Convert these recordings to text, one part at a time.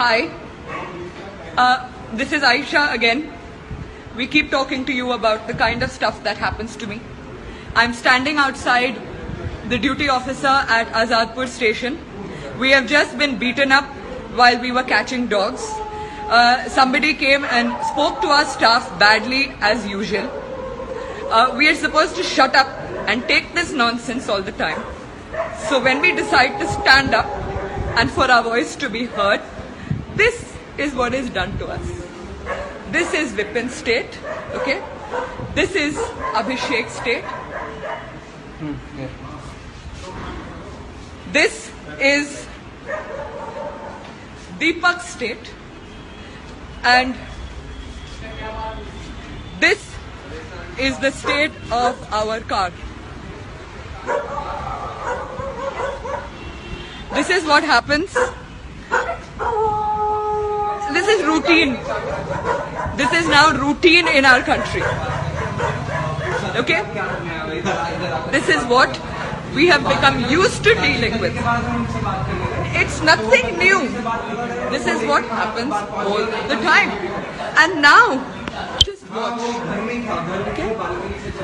Hi, this is Aisha again. We keep talking to you about the kind of stuff that happens to me. I'm standing outside the duty officer at Azadpur station. We have just been beaten up while we were catching dogs. Somebody came and spoke to our staff badly as usual. We are supposed to shut up and take this nonsense all the time. So when we decide to stand up and for our voice to be heard, this is what is done to us. This is Vipin state, okay? This is Abhishek state. This is Deepak state. And this is the state of our car. This is what happens. This is routine. This is now routine in our country. Okay? This is what we have become used to dealing with. It's nothing new. This is what happens all the time. And now, just watch. Okay?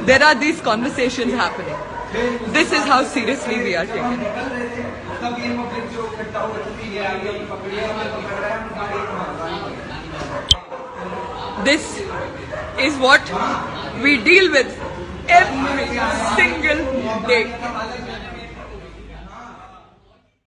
There are these conversations happening. This is how seriously we are taken. This is what we deal with every single day.